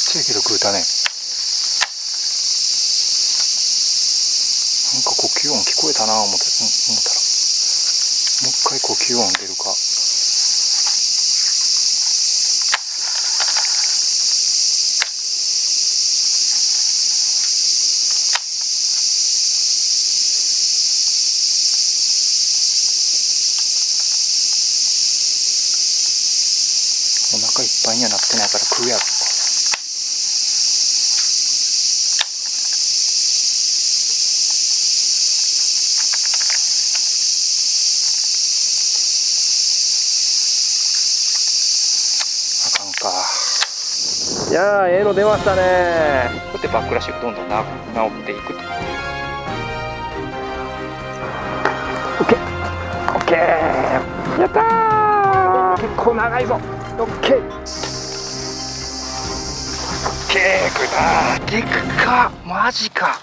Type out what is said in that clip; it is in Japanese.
ちゃいけど食うたね。なんか呼吸音聞こえたな思ったら、もう一回呼吸音出るか。お腹いっぱいにはなってないから食うやろ。あかんか。いやー、ええの出ましたね。こうやってバックラッシュがどんどん治っていくと。オッケーオッケー、やったー。結構長いぞ。オッケーオッケー、食うたー。でくか、マジか。